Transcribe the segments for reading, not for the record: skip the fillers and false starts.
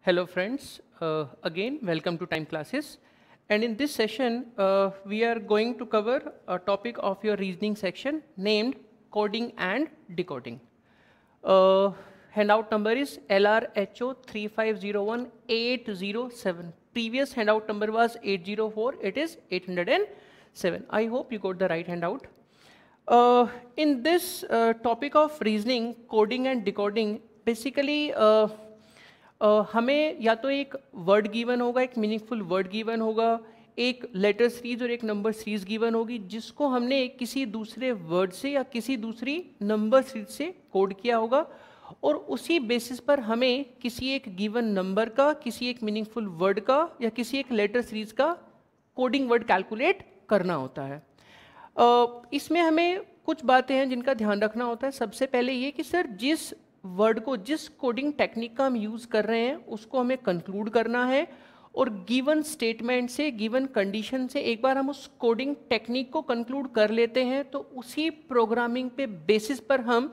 Hello friends, again welcome to Time Classes, and in this session we are going to cover a topic of your reasoning section named coding and decoding. Handout number is LRHO 3501807. Previous handout number was 804, it is 807. I hope you got the right handout. In this topic of reasoning, coding and decoding, basically हमें या तो एक word given होगा, एक meaningful word given होगा, एक letter series और एक नंबर सीरीज गिवन होगी, जिसको हमने किसी दूसरे वर्ड से या किसी दूसरी नंबर सीरीज से कोड किया होगा, और उसी बेसिस पर हमें किसी एक गिवन नंबर का, किसी एक मीनिंगफुल वर्ड का या किसी एक लेटर सीरीज का कोडिंग वर्ड कैलकुलेट करना होता है. इसमें हमें कुछ बातें हैं जिनका ध्यान रखना होता है. सबसे पहले ये कि सर जिस वर्ड को, जिस कोडिंग टेक्निक का हम यूज़ कर रहे हैं उसको हमें कंक्लूड करना है, और गिवन स्टेटमेंट से, गिवन कंडीशन से एक बार हम उस कोडिंग टेक्निक को कंक्लूड कर लेते हैं तो उसी प्रोग्रामिंग पे बेसिस पर हम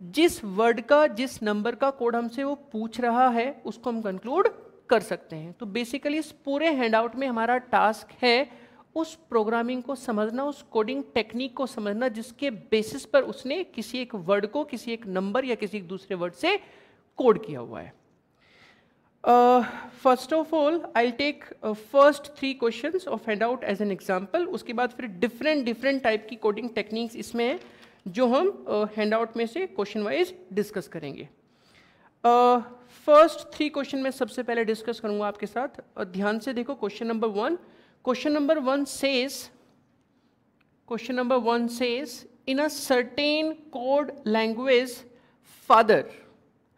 जिस वर्ड का, जिस नंबर का कोड हमसे वो पूछ रहा है उसको हम कंक्लूड कर सकते हैं. तो बेसिकली इस पूरे हैंडआउट में हमारा टास्क है उस प्रोग्रामिंग को समझना, उस कोडिंग टेक्निक को समझना जिसके बेसिस पर उसने किसी एक वर्ड को, किसी एक नंबर या किसी एक दूसरे वर्ड से कोड किया हुआ है. First of all I take first 3 questions of handout as an example. उसके बाद फिर डिफरेंट टाइप की कोडिंग टेक्निक्स इसमें है जो हम हैंडआउट में से क्वेश्चन वाइज डिस्कस करेंगे. फर्स्ट 3 क्वेश्चन में सबसे पहले डिस्कस करूंगा आपके साथ. ध्यान से देखो. Question number 1. Question number 1 says, in a certain code language, father,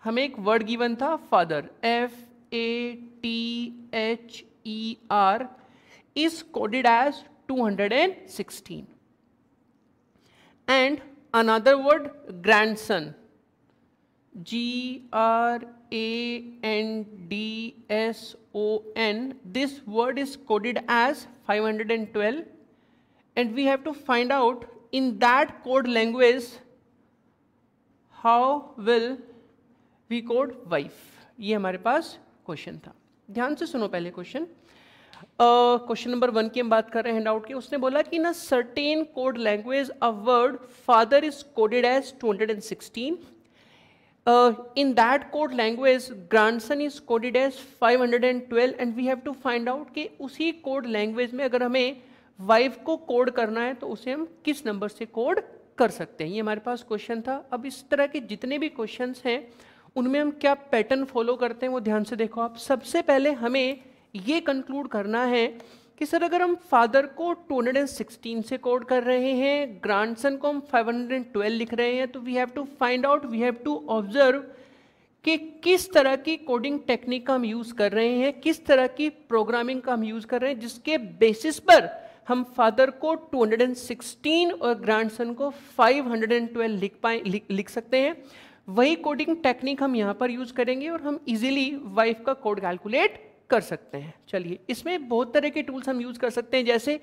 हमें एक वर्ड गिवन था father, FATHER, is coded as 216, and another word grandson, GRANDSON, this word is coded as 512, and we have to find out in that code language how will we code wife. ये हमारे पास question था. ध्यान से सुनो पहले question. Question number 1 की हम बात कर रहे हैं हैंडआउट की. उसने बोला कि in a certain code language a word father is coded as 216. In that code language grandson is coded as 512, and we have to find out कि उसी कोड लैंग्वेज में अगर हमें वाइफ को कोड करना है तो उसे हम किस नंबर से कोड कर सकते हैं. ये हमारे पास क्वेश्चन था. अब इस तरह के जितने भी क्वेश्चंस हैं उनमें हम क्या पैटर्न फॉलो करते हैं वो ध्यान से देखो आप. सबसे पहले हमें ये कंक्लूड करना है कि सर अगर हम फादर को 216 से कोड कर रहे हैं, ग्रैंडसन को हम 512 लिख रहे हैं, तो we have to find out, we have to observe कि किस तरह की कोडिंग टेक्निक का हम यूज़ कर रहे हैं, किस तरह की प्रोग्रामिंग का हम यूज़ कर रहे हैं जिसके बेसिस पर हम फादर को 216 और ग्रैंडसन को 512 लिख सकते हैं. वही कोडिंग टेक्निक हम यहाँ पर यूज़ करेंगे और हम इजीली वाइफ का कोड कैलकुलेट कर सकते हैं. चलिए, इसमें बहुत तरह के टूल्स हम यूज़ कर सकते हैं. जैसे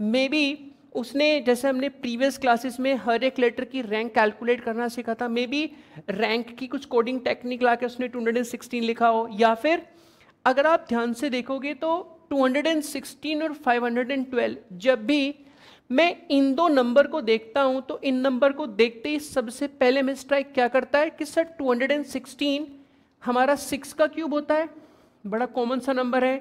मे बी उसने, जैसे हमने प्रीवियस क्लासेस में हर एक लेटर की रैंक कैलकुलेट करना सीखा था, मे बी रैंक की कुछ कोडिंग टेक्निक ला के उसने 216 लिखा हो. या फिर अगर आप ध्यान से देखोगे तो 216 और 512, जब भी मैं इन दो नंबर को देखता हूँ तो इन नंबर को देखते ही सबसे पहले मैं स्ट्राइक क्या करता है कि सर 216 हमारा 6 का क्यूब होता है. बड़ा कॉमन सा नंबर है,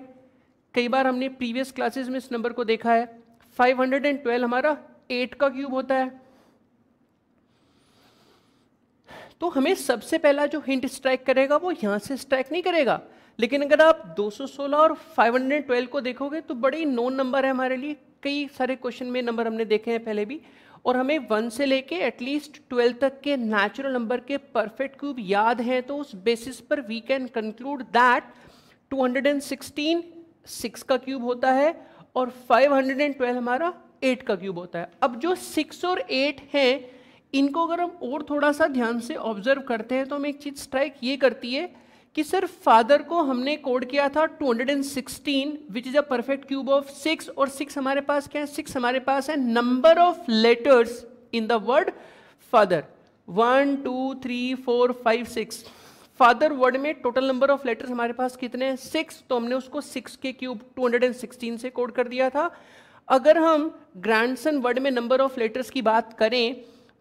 कई बार हमने प्रीवियस क्लासेस में इस नंबर को देखा है. 512 हमारा 8 का क्यूब होता है. तो हमें सबसे पहला जो हिंट स्ट्राइक करेगा वो यहां से स्ट्राइक नहीं करेगा. लेकिन अगर आप 216 और 512 को देखोगे तो बड़े नोन नंबर है हमारे लिए. कई सारे क्वेश्चन में नंबर हमने देखे हैं पहले भी, और हमें 1 से लेके एटलीस्ट 12 तक के नेचुरल नंबर के परफेक्ट क्यूब याद हैं. तो उस बेसिस पर वी कैन कंक्लूड दैट 216 6 का क्यूब होता है और 512 हमारा 8 का क्यूब होता है. अब जो 6 और 8 हैं इनको अगर हम और थोड़ा सा ध्यान से ऑब्जर्व करते हैं तो हमें एक चीज़ स्ट्राइक ये करती है कि सर फादर को हमने कोड किया था 216 which is a perfect cube of 6, और 6 हमारे पास क्या है? 6 हमारे पास है number of letters in the word father. 1 2 3 4 5 6. Father word में टोटल नंबर ऑफ लेटर्स हमारे पास कितने हैं 6, तो हमने उसको 6 के क्यूब 216 से कोड कर दिया था। अगर हम ग्रैंडसन वर्ड में नंबर ऑफ लेटर्स की बात करें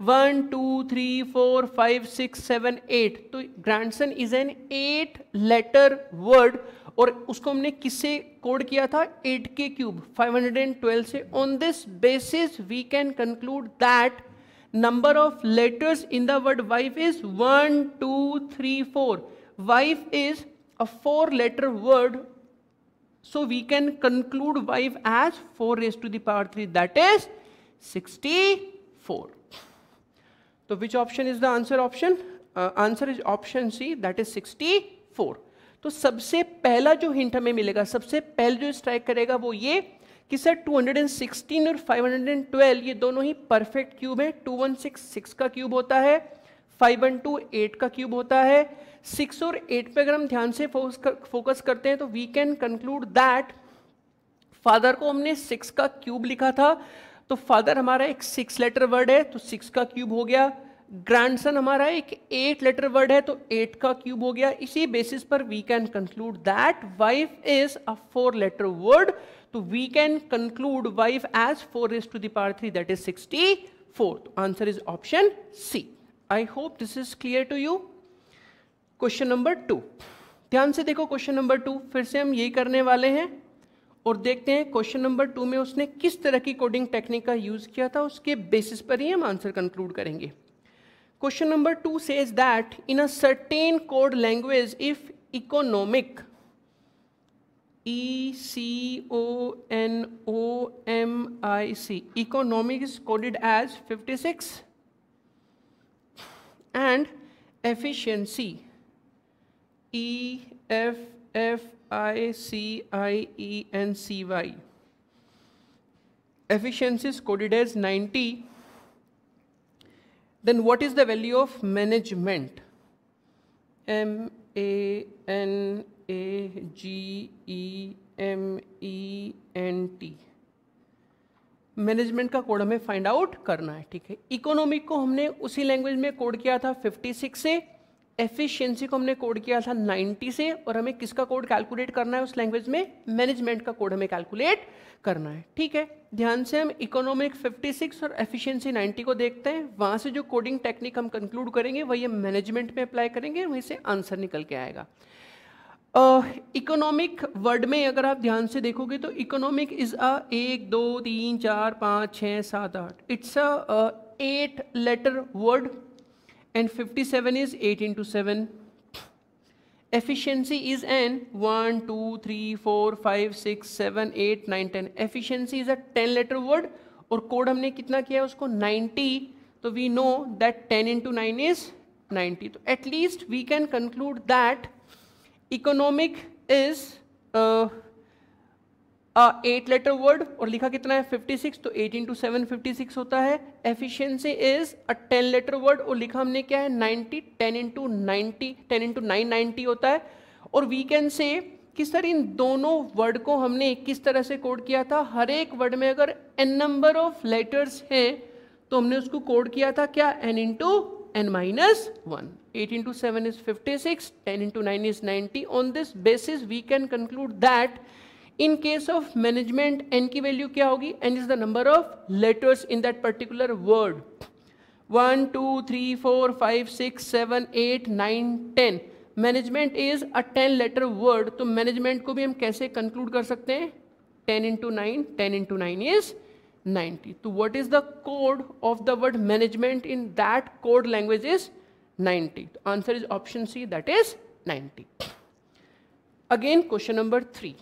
1 2 3 4 5 6 7 8, तो grandson is an 8 letter word और उसको हमने किससे कोड किया था 8 के क्यूब 512 से। On this basis we can conclude that number of letters in the word wife is 1 2 3 4. Wife is a 4-letter word, so we can conclude wife as 4 raised to the power 3, that is 64. So which option is the answer option? Answer is option C, that is 64. तो सबसे पहला जो hint हमें मिलेगा, सबसे पहले जो strike करेगा वो ये कि सर 216 और 512 ये दोनों ही परफेक्ट क्यूब है। 216 6 का क्यूब होता है, 512 8 का क्यूब होता है। 6 और 8 पे अगर हम ध्यान से फोकस करते हैं तो we can conclude that father को हमने 6 का क्यूब लिखा था, तो फादर हमारा एक 6 लेटर वर्ड है तो 6 का क्यूब हो गया। ग्रैंडसन हमारा एक 8 लेटर वर्ड है तो 8 का क्यूब हो गया। इसी बेसिस पर we can conclude that wife is a 4 letter word, तो we can conclude wife as 4 raised to the power 3, that is 64. Answer is option C. I hope this is clear to you. Question number 2, ध्यान से देखो question number 2, फिर से हम यही करने वाले हैं और देखते हैं क्वेश्चन नंबर 2 में उसने किस तरह की कोडिंग टेक्निक का यूज किया था, उसके बेसिस पर ही हम आंसर कंक्लूड करेंगे। Question number 2 says that in a certain code language, if economic economic economic is coded as 56 and efficiency efficiency efficiency is coded as 90, then what is the value of management? management management का code हमें find out करना है, ठीक है। Economic को हमने उसी language में कोड किया था 56 से, एफिशिएंसी को हमने कोड किया था 90 से, और हमें किसका कोड कैलकुलेट करना है उस लैंग्वेज में, मैनेजमेंट का कोड हमें कैलकुलेट करना है, ठीक है। ध्यान से हम इकोनॉमिक 56 और एफिशिएंसी 90 को देखते हैं, वहाँ से जो कोडिंग टेक्निक हम कंक्लूड करेंगे वही हम मैनेजमेंट में अप्लाई करेंगे, वहीं से आंसर निकल के आएगा। इकोनॉमिक वर्ड में अगर आप ध्यान से देखोगे तो economic is a 1 2 3 4 5 6 7 8, it's a 8 letter word and 57 is 8 into 7. Efficiency is an 1 2 3 4 5 6 7 8 9 10. Efficiency is a 10 letter word और कोड हमने कितना किया उसको 90, तो we know that 10 into 9 is 90. तो at least we can conclude that economic is a 8 letter word और लिखा कितना है 56, तो 8 into 7 56 होता है। Efficiency is a 10 letter word और लिखा हमने क्या है 90, 10 into 90 10 into 9 90 होता है। और we can say कि सर इन दोनों वर्ड को हमने किस तरह से कोड किया था, हर एक वर्ड में अगर n नंबर ऑफ लेटर्स हैं तो हमने उसको कोड किया था क्या n into n minus 1. 8 into 7 is 56, 10 into 9 is 90. On this basis we can conclude that in case of management n की वैल्यू क्या होगी, n is the number of letters in that particular word. 1 2 3 4 5 6 7 8 9 10. Management is a 10 letter word, तो management को भी हम कैसे conclude कर सकते हैं 10 into 9, 10 into 9 is 90. तो what is the code of the word management in that code language is 90. तो answer is option C, that is 90. Again question number 3.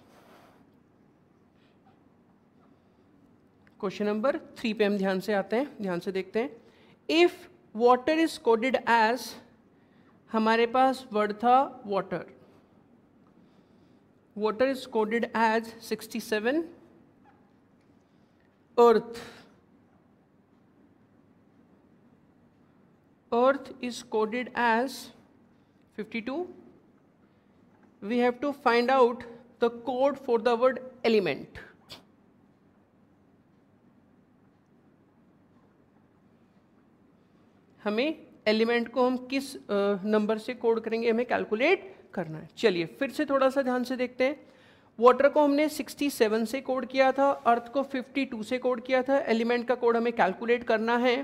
Question number 3 पे हम ध्यान से आते हैं, ध्यान से देखते हैं। If water is coded as, हमारे पास वर्ड था water, water is coded as 67, earth, earth is coded as 52, we have to find out the code for the word element. हमें एलिमेंट को हम किस नंबर से कोड करेंगे, हमें कैलकुलेट करना है। चलिए फिर से थोड़ा सा ध्यान से देखते हैं। वाटर को हमने 67 से कोड किया था, अर्थ को 52 से कोड किया था, एलिमेंट का कोड हमें कैलकुलेट करना है।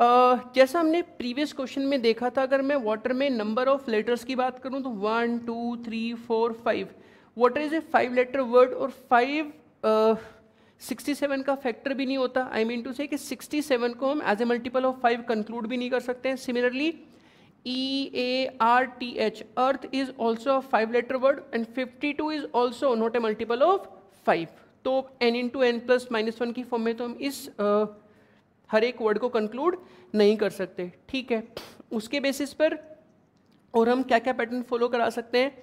जैसा हमने प्रीवियस क्वेश्चन में देखा था, अगर मैं वाटर में नंबर ऑफ लेटर्स की बात करूं तो 1 2 3 4 5, water is a 5 letter word और 5 67 का फैक्टर भी नहीं होता। आई मीन टू से कि 67 को हम as a multiple of 5 conclude भी नहीं कर सकते हैं। Similarly EARTH, earth is also 5 letter word and 52 is also not a multiple of 5। तो n इंटू n प्लस -1 की फॉर्म में तो हम इस हर एक वर्ड को कंक्लूड नहीं कर सकते। ठीक है, उसके बेसिस पर और हम क्या क्या पैटर्न फॉलो करा सकते हैं।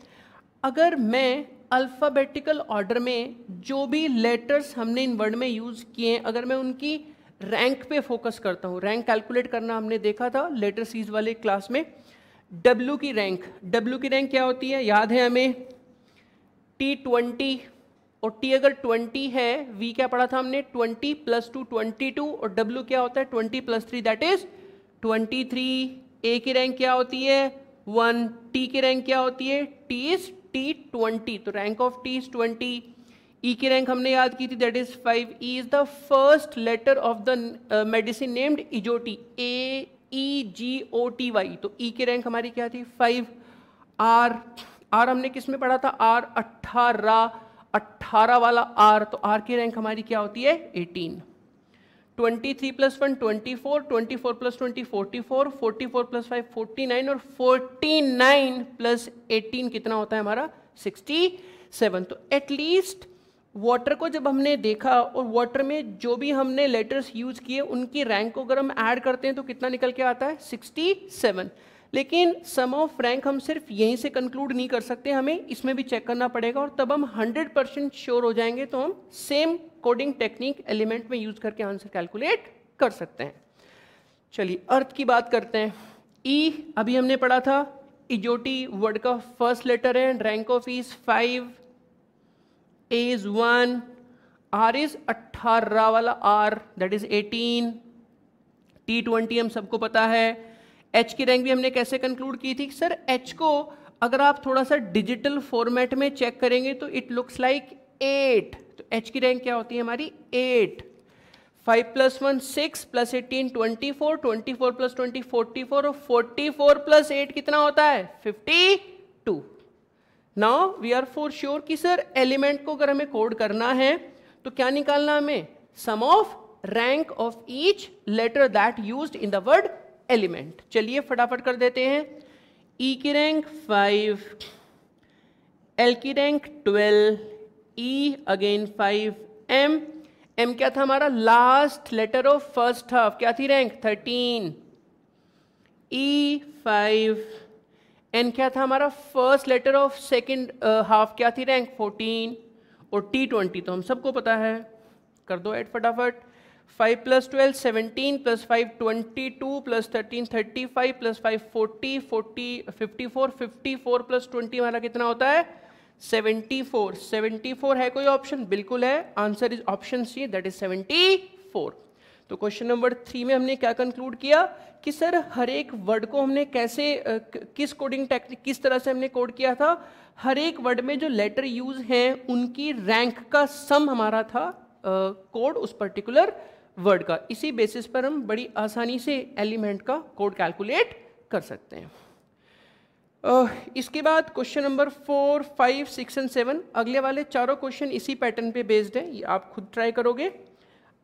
अगर मैं अल्फ़ाबेटिकल ऑर्डर में जो भी लेटर्स हमने इन वर्ड में यूज़ किए हैं, अगर मैं उनकी रैंक पे फोकस करता हूँ, रैंक कैलकुलेट करना हमने देखा था लेटर सीज वाले क्लास में। W की रैंक क्या होती है, याद है हमें, T20, और T अगर 20 है, V क्या पढ़ा था हमने, 20 + 2 22, और W क्या होता है 20 + 3 दैट इज 23। A की रैंक क्या होती है 1, T की रैंक क्या होती है T इज T20, तो rank of T is 20। E की रैंक हमने याद की थी that is 5। E is the first letter of the medicine named इजोटी, AEGOTY, तो E की रैंक हमारी क्या थी 5। R हमने किस में पढ़ा था, R 18 वाला R, तो R की रैंक हमारी क्या होती है 18। 23 + 1 24, 24 + 20 44, 44 + 5 49, और 49 + 18 कितना होता है हमारा 67। तो एटलीस्ट वाटर को जब हमने देखा और वाटर में जो भी हमने लेटर्स यूज किए उनकी रैंक को अगर हम ऐड करते हैं तो कितना निकल के आता है 67। लेकिन सम ऑफ रैंक हम सिर्फ यहीं से कंक्लूड नहीं कर सकते, हमें इसमें भी चेक करना पड़ेगा, और तब हम 100% श्योर हो जाएंगे तो हम सेम कोडिंग टेक्निक एलिमेंट में यूज करके आंसर कैलकुलेट कर सकते हैं। चलिए अर्थ की बात करते हैं। ई अभी हमने पढ़ा था, इजोटी वर्ड का फर्स्ट लेटर है, rank of E is 5, A is 1, R is 18 वाला R दैट इज 18, T20 हम सबको पता है। H की रैंक भी हमने कैसे कंक्लूड की थी सर, H को अगर आप थोड़ा सा डिजिटल फॉर्मेट में चेक करेंगे तो इट लुक्स लाइक 8, तो H की रैंक क्या होती है हमारी 8। 5 + 1 6 + 18 24, 24 + 20 44, और 44 + 8 कितना होता है 52। Now we are for sure कि सर एलिमेंट को अगर हमें कोड करना है तो क्या निकालना हमें, sum of rank of each letter that used in the word element. चलिए फटाफट कर देते हैं। ई की रैंक 5, एल की रैंक 12, ई अगेन 5, एम क्या था हमारा last letter of first half, क्या थी रैंक 13, ई 5, एन क्या था हमारा first letter of second half, क्या थी रैंक 14, और T20 तो हम सबको पता है, कर दो ऐड फटाफट। 5 + 12 17 + 5 22 + 13 35 + 5 40 54 54 + 20 हमारा कितना होता है 74। 74 है कोई ऑप्शन, बिल्कुल है, answer is option see that is 74। तो क्वेश्चन नंबर 3 में हमने क्या कंक्लूड किया कि सर हर एक वर्ड को हमने कैसे किस कोडिंग टेक्निक किस तरह से हमने कोड किया था, हर एक वर्ड में जो लेटर यूज हैं उनकी रैंक का सम हमारा था कोड उस पर्टिकुलर वर्ड का। इसी बेसिस पर हम बड़ी आसानी से एलिमेंट का कोड कैलकुलेट कर सकते हैं। इसके बाद क्वेश्चन नंबर 4, 5, 6 और 7, अगले वाले चारों क्वेश्चन इसी पैटर्न पे बेस्ड हैं, ये आप खुद ट्राई करोगे।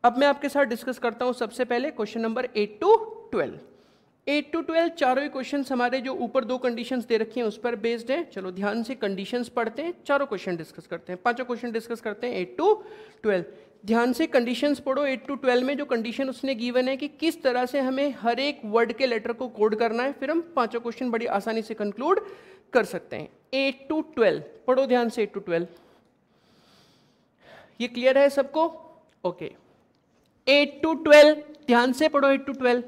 अब मैं आपके साथ डिस्कस करता हूँ सबसे पहले क्वेश्चन नंबर 8 to 12। 8 to 12 चारों ही क्वेश्चंस हमारे जो ऊपर दो कंडीशंस दे रखी हैं उस पर बेस्ड हैं। चलो ध्यान से कंडीशंस पढ़ते हैं, चारों क्वेश्चन डिस्कस करते हैं, पांचों क्वेश्चन डिस्कस करते हैं 8 to 12। ध्यान से कंडीशंस पढ़ो। 8 to 12 में जो कंडीशन उसने गिवन है कि किस तरह से हमें हर एक वर्ड के लेटर को कोड करना है, फिर हम पांचों क्वेश्चन बड़ी आसानी से कंक्लूड कर सकते हैं। 8 to 12 पढ़ो ध्यान से। 8 to 12 ये क्लियर है सबको? ओके 8 to 12 ध्यान से पढ़ो। 8 to 12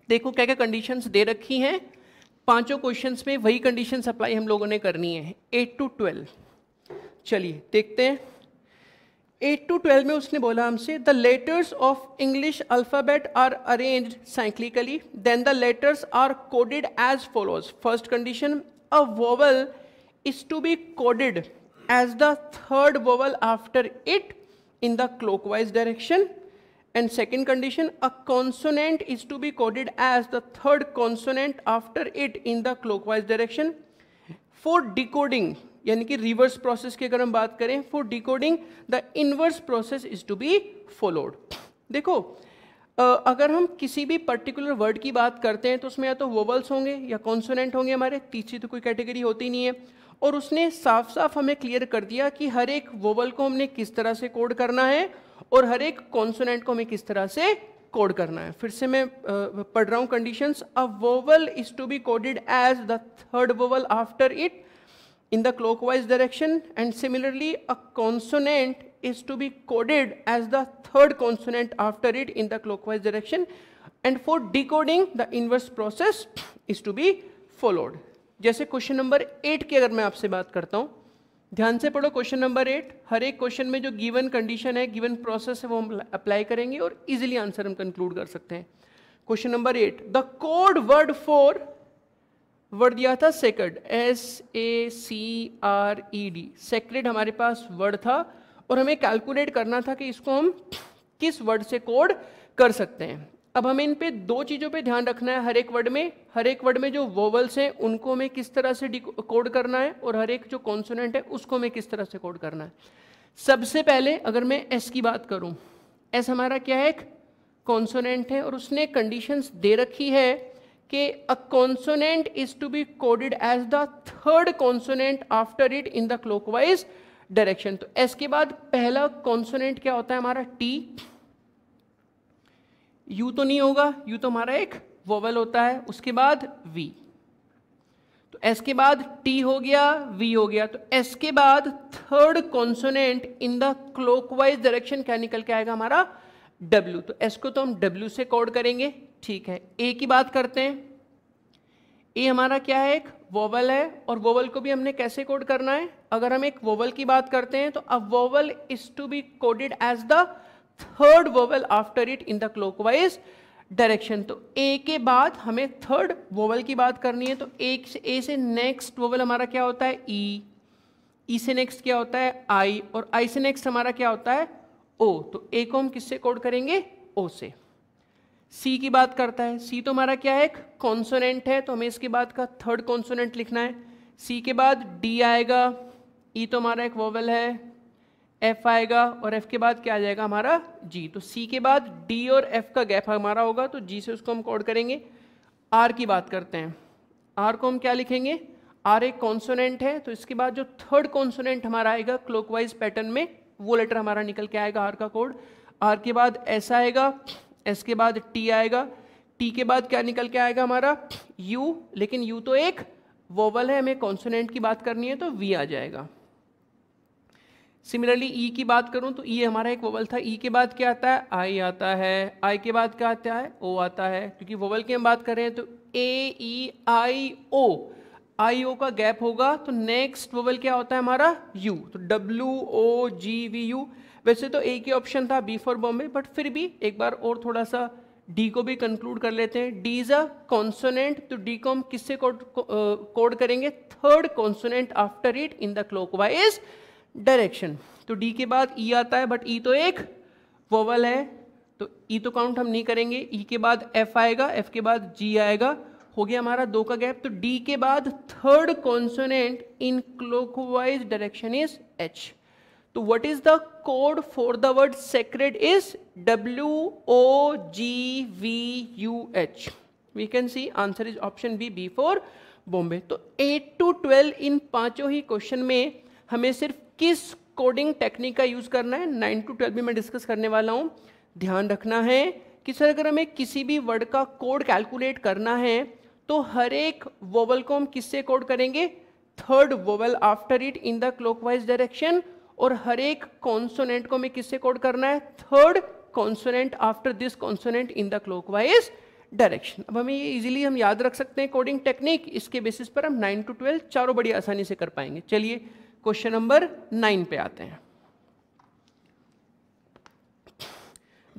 देखो क्या क्या कंडीशंस दे रखी हैं, पांचों क्वेश्चंस में वही कंडीशंस अप्लाई हम लोगों ने करनी है। 8 to 12 चलिए देखते हैं। 8 to 12 में उसने बोला हमसे the letters of English alphabet are arranged cyclically, then the letters are coded as follows. First condition, a vowel is to be coded as the third vowel after it in the clockwise direction. And second condition, a consonant is to be coded as the third consonant after it in the clockwise direction. For decoding, यानी कि reverse process की अगर हम बात करें, for decoding the inverse process is to be followed. देखो अगर हम किसी भी पर्टिकुलर वर्ड की बात करते हैं तो उसमें या तो वोवल्स होंगे या कॉन्सोनेंट होंगे, हमारे तीसरी तो कोई कैटेगरी होती नहीं है. और उसने साफ साफ हमें क्लियर कर दिया कि हर एक वोवल को हमने किस तरह से कोड करना है और हर एक कॉन्सोनेंट को हमें किस तरह से कोड करना है. फिर से मैं पढ़ रहा हूँ conditions. A vowel is to be coded as the third vowel after it in the clockwise direction, and similarly a consonant is to be coded as the third consonant after it in the clockwise direction, and for decoding the inverse process is to be followed. जैसे question number 8 की अगर मैं आपसे बात करता हूँ, ध्यान से पढ़ो. क्वेश्चन नंबर 8, हर एक क्वेश्चन में जो गिवन कंडीशन है, गिवन प्रोसेस है, वो हम अप्लाई करेंगे और इजीली आंसर हम कंक्लूड कर सकते हैं. Question number 8, the code word for, word दिया था सेक्रेड, SACRED, सेक्रेड हमारे पास वर्ड था और हमें कैलकुलेट करना था कि इसको हम किस वर्ड से कोड कर सकते हैं. अब हमें इन पे दो चीज़ों पे ध्यान रखना है. हर एक वर्ड में जो वोवल्स हैं उनको हमें किस तरह से कोड करना है और हर एक जो कॉन्सोनेंट है उसको हमें किस तरह से कोड करना है. सबसे पहले अगर मैं एस की बात करूँ, एस हमारा क्या है, एक कॉन्सोनेंट है और उसने कंडीशंस दे रखी है कि a consonant is to be coded as the third consonant after it in the clockwise direction. तो एस के बाद पहला कॉन्सोनेंट क्या होता है हमारा, टी. यू तो नहीं होगा, यू तो हमारा एक वोवल होता है. उसके बाद वी, तो एस के बाद टी हो गया, वी हो गया. तो एस के बाद third consonant in the clockwise direction क्या निकल के आएगा हमारा, डब्ल्यू. तो एस को तो हम डब्ल्यू से कोड करेंगे. ठीक है, ए की बात करते हैं. ए हमारा क्या है, एक वोवल है और वोवल को भी हमने कैसे कोड करना है. अगर हम एक वोवल की बात करते हैं तो a vowel is to be coded as the third vowel after it in the clockwise direction. तो ए के बाद हमें थर्ड वोवल की बात करनी है. तो ए से नेक्स्ट वोवल हमारा क्या होता है, ई. ई से नेक्स्ट क्या होता है, आई. और आई से नेक्स्ट हमारा क्या होता है, ओ. तो ए को हम किससे कोड करेंगे, ओ से. सी की बात करता है. सी तो हमारा क्या है, एक कॉन्सोनेंट है, तो हमें इसके बाद का थर्ड कॉन्सोनेंट लिखना है. सी के बाद डी आएगा. ई तो हमारा एक वोवल है. एफ आएगा और एफ के बाद क्या आ जाएगा हमारा, जी. तो सी के बाद डी और एफ का गैप हमारा होगा तो जी से उसको हम कोड करेंगे. आर की बात करते हैं. आर को हम क्या लिखेंगे, आर एक कॉन्सोनेंट है तो इसके बाद जो थर्ड कॉन्सोनेंट हमारा आएगा क्लॉकवाइज पैटर्न में, वो लेटर हमारा निकल के आएगा आर का कोड. आर के बाद एस आएगा, एस के बाद टी आएगा. टी के बाद क्या निकल के आएगा हमारा, यू. लेकिन यू तो एक वोवल है, हमें कॉन्सोनेंट की बात करनी है तो वी आ जाएगा. सिमिलरली ई की बात करूं तो ई हमारा एक वोवल था. ई के बाद क्या आता है, आई आता है. आई के बाद क्या आता है, ओ आता है. क्योंकि वोवल की हम बात कर रहे हैं तो ए ई आई ओ, आई ओ का गैप होगा तो नेक्स्ट वोवल क्या होता है हमारा, यू. तो W O G V U. वैसे तो ए की ऑप्शन था बी फॉर बॉम्बे, बट फिर भी एक बार और थोड़ा सा डी को भी कंक्लूड कर लेते हैं. डी इज अ कॉन्सोनेंट, तो डी को हम किससे कोड करेंगे, third consonant after it in the clockwise direction. तो डी के बाद ई आता है, बट ई तो एक वोवल है तो ई तो काउंट हम नहीं करेंगे. ई के बाद एफ आएगा, एफ के बाद जी आएगा. हो गया हमारा दो का गैप. तो डी के बाद third consonant in clockwise direction is H. तो what is the code for the word sacred is WOGVUH. We can see answer is option B for Bombay. तो 8 to 12 इन पांचों ही क्वेश्चन में हमें सिर्फ किस कोडिंग टेक्निक का यूज करना है, 9 to 12 भी मैं डिस्कस करने वाला हूं. ध्यान रखना है कि सर अगर हमें किसी भी वर्ड का कोड कैलकुलेट करना है तो हर एक वोवल को हम किससे कोड करेंगे, third vowel after it in the clockwise direction. और हर एक कॉन्सोनेंट को हमें किससे कोड करना है, third consonant after this consonant in the clockwise direction. अब हमें ये इजीली हम याद रख सकते हैं कोडिंग टेक्निक. इसके बेसिस पर हम 9 to 12 चारों बड़ी आसानी से कर पाएंगे. चलिए क्वेश्चन नंबर 9 पे आते हैं.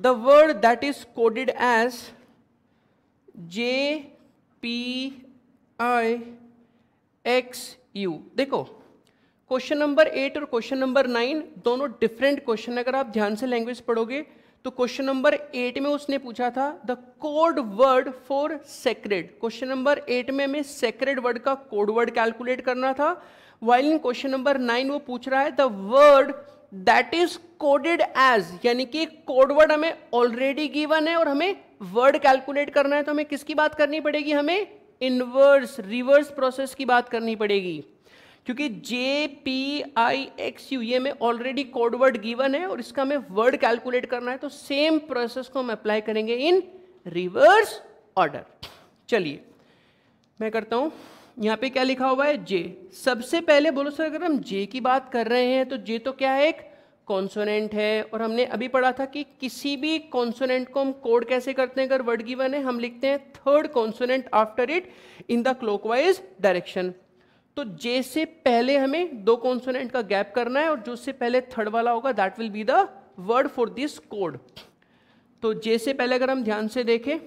The word that is coded as JPIXU। देखो क्वेश्चन नंबर 8 और क्वेश्चन नंबर 9 दोनों डिफरेंट क्वेश्चन। अगर आप ध्यान से लैंग्वेज पढ़ोगे तो क्वेश्चन नंबर 8 में उसने पूछा था the code word for sacred. Question number 8 में हमें सेक्रेड वर्ड का कोड वर्ड कैलकुलेट करना था, वाइल इन क्वेश्चन नंबर 9 वो पूछ रहा है the word that is coded as, यानी कि कोड वर्ड हमें ऑलरेडी गिवन है और हमें वर्ड कैलकुलेट करना है। तो हमें किसकी बात करनी पड़ेगी? हमें इनवर्स रिवर्स प्रोसेस की बात करनी पड़ेगी, क्योंकि JPIXU ये में ऑलरेडी कोड वर्ड गिवन है और इसका हमें वर्ड कैलकुलेट करना है। तो सेम प्रोसेस को हम अप्लाई करेंगे इन रिवर्स ऑर्डर। चलिए मैं करता हूं, यहां पे क्या लिखा हुआ है? J। सबसे पहले बोलो सर अगर हम J की बात कर रहे हैं तो J तो क्या है? एक कॉन्सोनेंट है, और हमने अभी पढ़ा था कि किसी भी कॉन्सोनेंट को हम कोड कैसे करते हैं? अगर वर्ड गिवन है हम लिखते हैं third consonant after it in the clockwise direction. तो J से पहले हमें दो कॉन्सोनेंट का गैप करना है और जो से पहले थर्ड वाला होगा that will be the word for this code. तो J से पहले अगर हम ध्यान से देखें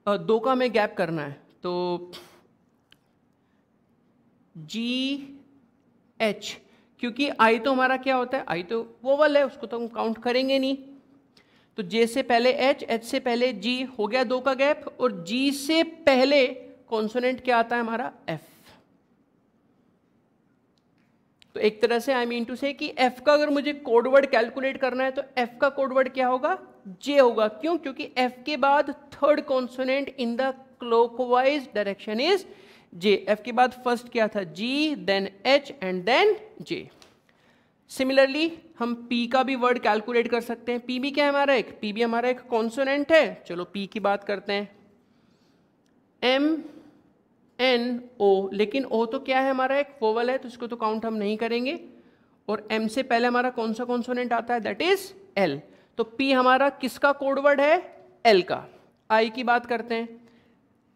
दो का हमें गैप करना है, तो GH, क्योंकि I तो हमारा क्या होता है? I तो वोवल है, उसको तो हम काउंट करेंगे नहीं। तो J से पहले H, H से पहले G, हो गया दो का गैप, और G से पहले कॉन्सोनेंट क्या आता है हमारा? F। तो एक तरह से आई मीन टू से कि F का अगर मुझे कोड वर्ड कैलकुलेट करना है तो F का कोड वर्ड क्या होगा? J होगा। क्यों? क्योंकि F के बाद third consonant in the clockwise direction is J। F के बाद फर्स्ट क्या था? G, then H and then J। Similarly हम P का भी वर्ड कैलकुलेट कर सकते हैं। P भी क्या है हमारा? एक P भी हमारा एक कॉन्सोनेंट है। चलो P की बात करते हैं। MNO, लेकिन O तो क्या है हमारा? एक वोवल है, तो इसको तो काउंट हम नहीं करेंगे। और M से पहले हमारा कौन सा कॉन्सोनेंट आता है? That is L। तो P हमारा किसका कोड वर्ड है? L का। I की बात करते हैं।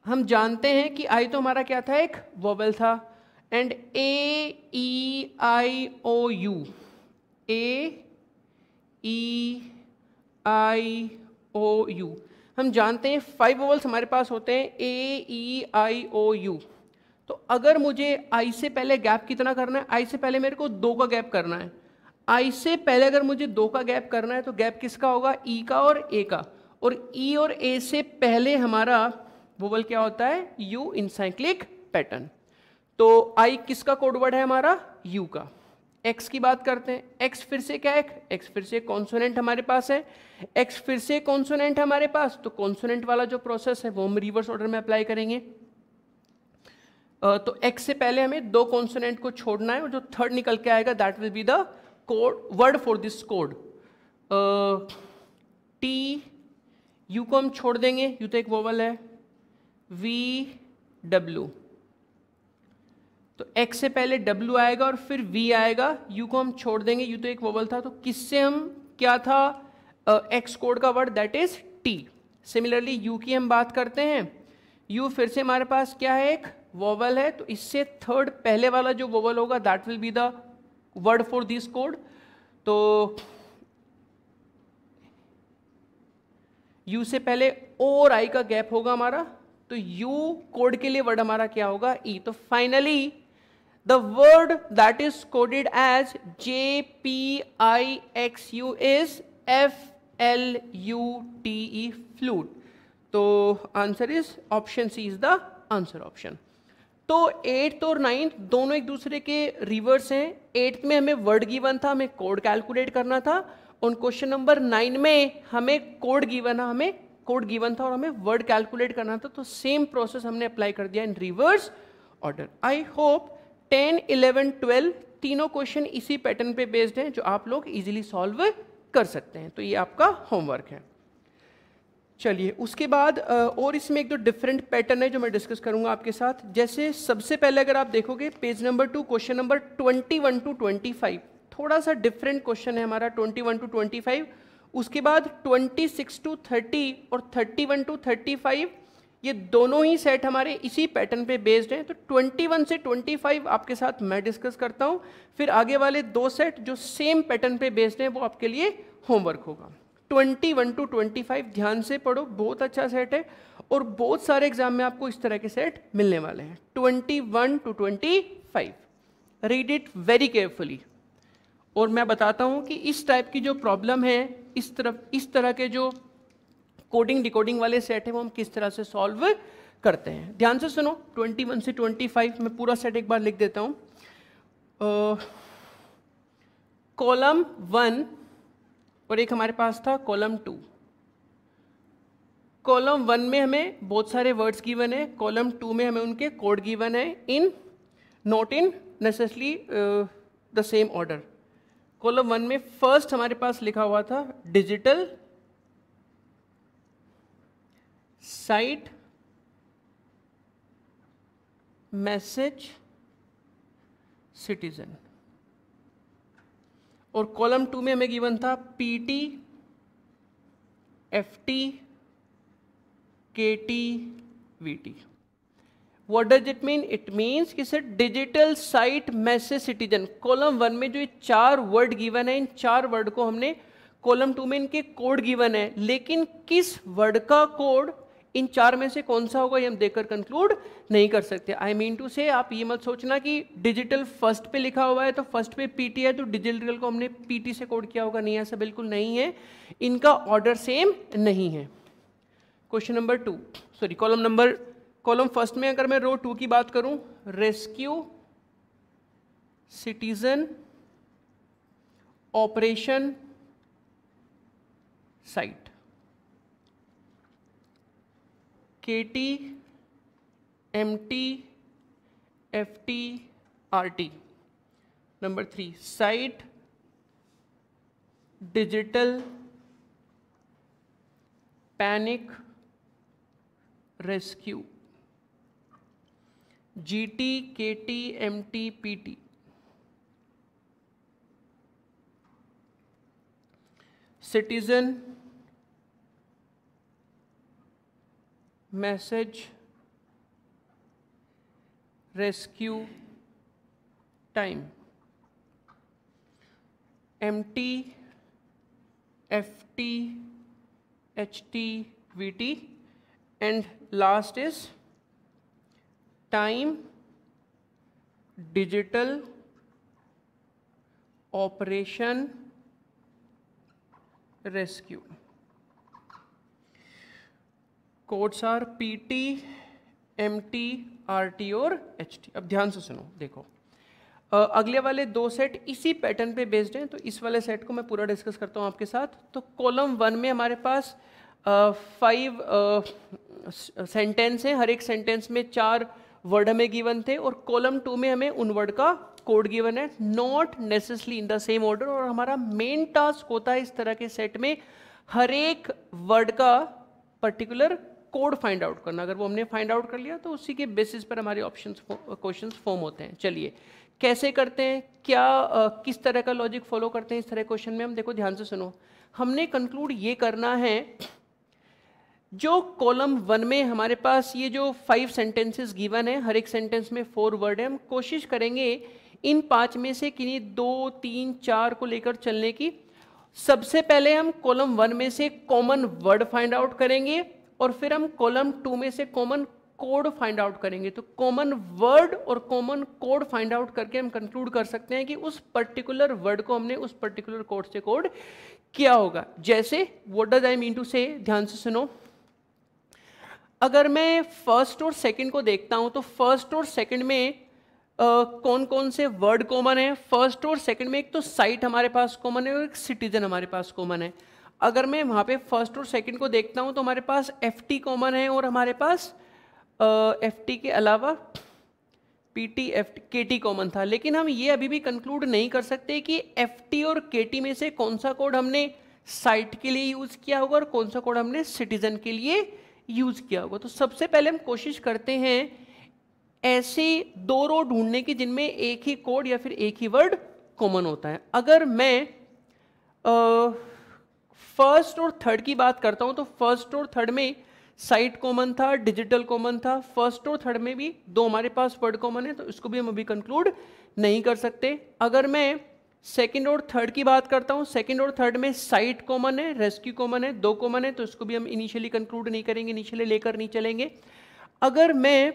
हम जानते हैं कि I तो हमारा क्या था? एक वोवल था। एंड AEIOU, AEIOU हम जानते हैं 5 वोवल्स हमारे पास होते हैं AEIOU। तो अगर मुझे I से पहले गैप कितना करना है? I से पहले मेरे को 2 का गैप करना है। I से पहले अगर मुझे 2 का गैप करना है तो गैप किसका होगा? E का और A का। और E और A से पहले हमारा वोवल क्या होता है? U इन साइक्लिक पैटर्न। तो I किसका कोड वर्ड है हमारा? U का। X की बात करते हैं। X फिर से क्या है? X फिर से कॉन्सोनेंट हमारे पास है। X फिर से कॉन्सोनेंट हमारे पास, तो कॉन्सोनेंट वाला जो प्रोसेस है वो हम रिवर्स ऑर्डर में अप्लाई करेंगे। तो X से पहले हमें दो कॉन्सोनेंट को छोड़ना है और जो थर्ड निकल के आएगा that will be the code word for this code. T, U को हम छोड़ देंगे, U तो एक वोवल है। V, W, तो X से पहले W आएगा और फिर V आएगा। U को हम छोड़ देंगे, U तो एक वोवल था, तो किससे हम क्या था? X कोड का word that is T। Similarly U की हम बात करते हैं। U फिर से हमारे पास क्या है? एक वोवल है, तो इससे थर्ड पहले वाला जो वोवल होगा that will be the word for this code. तो U से पहले O और I का गैप होगा हमारा, तो U कोड के लिए वर्ड हमारा क्या होगा? E। तो finally the word that is coded as JPIXU is FLUTE, flute। तो answer is option C is the answer option. तो 8th और 9th दोनों एक दूसरे के रिवर्स हैं। 8th में हमें वर्ड गिवन था, हमें कोड कैलकुलेट करना था। और क्वेश्चन नंबर 9 में हमें कोड गिवन था और हमें वर्ड कैलकुलेट करना था। तो सेम प्रोसेस हमने अप्लाई कर दिया इन रिवर्स ऑर्डर। आई होप 10, 11, 12 तीनों क्वेश्चन इसी पैटर्न पे बेस्ड हैं जो आप लोग इजीली सॉल्व कर सकते हैं। तो ये आपका होमवर्क है। चलिए उसके बाद और इसमें एक दो डिफरेंट पैटर्न है जो मैं डिस्कस करूंगा आपके साथ। जैसे सबसे पहले अगर आप देखोगे page number 2 question number 21 to 25 थोड़ा सा डिफरेंट क्वेश्चन है हमारा 21 to 25। उसके बाद 26 to 30 और 31 to 35 ये दोनों ही सेट हमारे इसी पैटर्न पे बेस्ड हैं। तो 21 से 25 आपके साथ मैं डिस्कस करता हूँ, फिर आगे वाले दो सेट जो सेम पैटर्न पे बेस्ड हैं वो आपके लिए होमवर्क होगा। 21 to 25 ध्यान से पढ़ो, बहुत अच्छा सेट है और बहुत सारे एग्जाम में आपको इस तरह के सेट मिलने वाले हैं। 21 to 25, read it very carefully. और मैं बताता हूं कि इस टाइप की जो प्रॉब्लम है, इस तरह के जो कोडिंग डिकोडिंग वाले सेट है वो हम किस तरह से सॉल्व करते हैं। ध्यान से सुनो, 21 से 25 मैं पूरा सेट एक बार लिख देता हूं। कॉलम 1 और एक हमारे पास था कॉलम 2। कॉलम 1 में हमें बहुत सारे वर्ड्स गिवन है, कॉलम 2 में हमें उनके कोड गिवन है, in not in necessarily the same order. Column 1 में फर्स्ट हमारे पास लिखा हुआ था डिजिटल साइट मैसेज सिटीजन, और कॉलम 2 में हमें गिवन था PT, FT, KT, VT. What does it mean? It means कि sir digital site message citizen, column 1 में जो ये 4 वर्ड गिवन है, इन 4 वर्ड को हमने कॉलम 2 में इनके कोड गिवन है, लेकिन किस वर्ड का कोड इन 4 में से कौन सा होगा ये हम देखकर कंक्लूड नहीं कर सकते। आई मीन टू से आप ये मत सोचना कि डिजिटल फर्स्ट पे लिखा हुआ है तो फर्स्ट पे पीटी है तो डिजिटल को हमने पीटी से कोड किया होगा, नहीं, ऐसा बिल्कुल नहीं है, इनका ऑर्डर सेम नहीं है। Question number 2, sorry column first में अगर मैं रो 2 की बात करूं, rescue citizen operation site, KT, MT, FT, RT। Number 3 site digital panic rescue, GT, KT, MT, PT। Citizen message rescue time, MT, FT, HT, VT, and last is time digital operation rescue। Codes are PT, MT, RT और HT। अब ध्यान से सुनो, देखो अगले वाले 2 set इसी pattern पे बेस्ड हैं, तो इस वाले सेट को मैं पूरा डिस्कस करता हूँ आपके साथ। तो कॉलम 1 में हमारे पास 5 सेंटेंस हैं, हर एक सेंटेंस में 4 वर्ड हमें गिवन थे, और कॉलम 2 में हमें उन वर्ड का कोड गिवन है, not necessarily in the same order. और हमारा मेन टास्क होता है इस तरह के सेट में हर एक वर्ड का पर्टिकुलर कोड फाइंड आउट करना। अगर वो हमने फाइंड आउट कर लिया तो उसी के बेसिस पर हमारे क्वेश्चंस फॉर्म होते हैं। चलिए कैसे करते हैं, क्या किस तरह का लॉजिक फॉलो करते हैं इस तरह क्वेश्चन में हम, देखो ध्यान से सुनो। हमने कंक्लूड ये करना है, जो कॉलम 1 में हमारे पास ये जो 5 सेंटेंसेस गिवन है, हर एक सेंटेंस में 4 वर्ड है, हम कोशिश करेंगे इन 5 में से किन्हीं 2, 3, 4 को लेकर चलने की। सबसे पहले हम कॉलम 1 में से कॉमन वर्ड फाइंड आउट करेंगे और फिर हम कॉलम 2 में से कॉमन कोड फाइंड आउट करेंगे। तो कॉमन वर्ड और कॉमन कोड फाइंड आउट करके हम कंक्लूड कर सकते हैं कि उस पर्टिकुलर वर्ड को हमने उस पर्टिकुलर कोड से कोड किया होगा। जैसे what does I mean to say, ध्यान से सुनो। अगर मैं फर्स्ट और सेकंड को देखता हूं तो फर्स्ट और सेकंड में कौन कौन से वर्ड कॉमन है। फर्स्ट और सेकंड में एक तो साइट हमारे पास कॉमन है और एक सिटीजन हमारे पास कॉमन है। अगर मैं वहाँ पे फर्स्ट और सेकंड को देखता हूँ तो हमारे पास FT कॉमन है और हमारे पास FT के अलावा PT, FT, KT कॉमन था। लेकिन हम ये अभी भी कंक्लूड नहीं कर सकते कि FT और KT में से कौन सा कोड हमने साइट के लिए यूज़ किया होगा और कौन सा कोड हमने सिटीजन के लिए यूज़ किया होगा। तो सबसे पहले हम कोशिश करते हैं ऐसे 2 रो ढूंढने की जिनमें एक ही कोड या फिर एक ही वर्ड कॉमन होता है। अगर मैं फर्स्ट और थर्ड की बात करता हूं तो फर्स्ट और थर्ड में साइट कॉमन था, डिजिटल कॉमन था। फर्स्ट और थर्ड में भी 2 हमारे पास वर्ड कॉमन है, तो इसको भी हम अभी कंक्लूड नहीं कर सकते। अगर मैं सेकंड और थर्ड की बात करता हूँ, सेकंड और थर्ड में साइट कॉमन है, रेस्क्यू कॉमन है, दो कॉमन है, तो इसको भी हम इनिशियली कंक्लूड नहीं करेंगे, इनिशियली लेकर नहीं चलेंगे। अगर मैं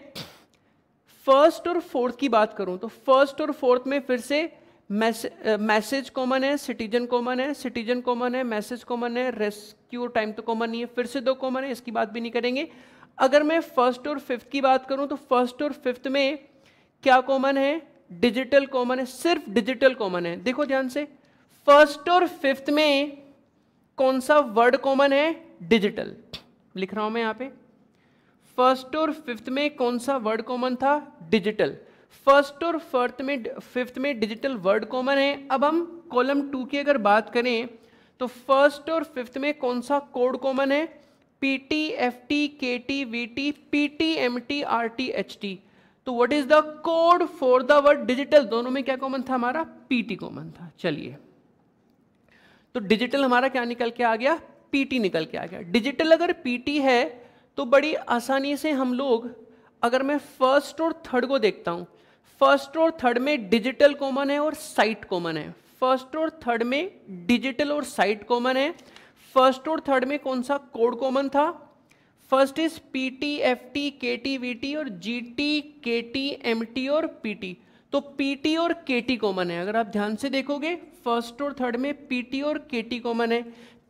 फर्स्ट और फोर्थ की बात करूं तो फर्स्ट और फोर्थ में फिर से मैसेज कॉमन है, सिटीजन कॉमन है, सिटीजन कॉमन है, मैसेज कॉमन है, रेस्क्यू टाइम तो कॉमन नहीं है, फिर से दो कॉमन है, इसकी बात भी नहीं करेंगे। अगर मैं फर्स्ट और फिफ्थ की बात करूं तो फर्स्ट और फिफ्थ में क्या कॉमन है, डिजिटल कॉमन है, सिर्फ डिजिटल कॉमन है। देखो ध्यान से, फर्स्ट और फिफ्थ में कौन सा वर्ड कॉमन है, डिजिटल। लिख रहा हूं मैं यहां पे, फर्स्ट और फिफ्थ में कौन सा वर्ड कॉमन था, डिजिटल। फर्स्ट और फिफ्थ में डिजिटल वर्ड कॉमन है। अब हम कॉलम 2 की अगर बात करें तो फर्स्ट और फिफ्थ में कौन सा कोड कॉमन है, PT, FT, KT, VT, PT, MT, RT, HT। तो what is the code for the word digital, दोनों में क्या कॉमन था हमारा, PT कॉमन था। चलिए, तो डिजिटल हमारा क्या निकल के आ गया, PT निकल के आ गया। डिजिटल अगर PT है तो बड़ी आसानी से हम लोग, अगर मैं फर्स्ट और थर्ड को देखता हूं, फर्स्ट और थर्ड में डिजिटल कॉमन है और साइट कॉमन है। फर्स्ट और थर्ड में डिजिटल और साइट कॉमन है। फर्स्ट और थर्ड में कौन सा कोड कॉमन था, first is PT, FT, KT, VT और GT, KT, MT और PT। तो PT और KT कॉमन है। अगर आप ध्यान से देखोगे फर्स्ट और थर्ड में PT और KT कॉमन है।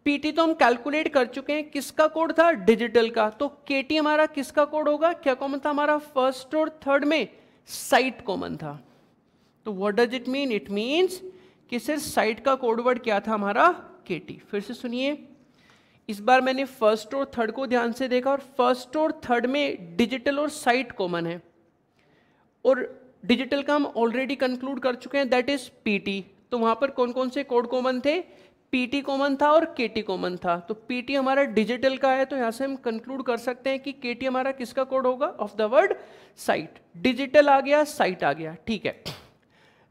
PT तो हम कैलकुलेट कर चुके हैं, किसका कोड था, डिजिटल का। तो KT हमारा किसका कोड होगा, क्या कॉमन था हमारा, फर्स्ट और थर्ड में साइट कॉमन था। तो what does it mean, it means कि सिर्फ साइट का कोड वर्ड क्या था हमारा, KT। फिर से सुनिए, इस बार मैंने फर्स्ट और थर्ड को ध्यान से देखा और फर्स्ट और थर्ड में डिजिटल और साइट कॉमन है, और डिजिटल का हम ऑलरेडी कंक्लूड कर चुके हैं, दैट इज PT। तो वहां पर कौन कौन से कोड कॉमन थे, PT कॉमन था और KT कॉमन था। तो PT हमारा डिजिटल का है, तो यहां से हम कंक्लूड कर सकते हैं कि KT हमारा किसका कोड होगा, of the word site. Digital आ गया, साइट आ गया, ठीक है,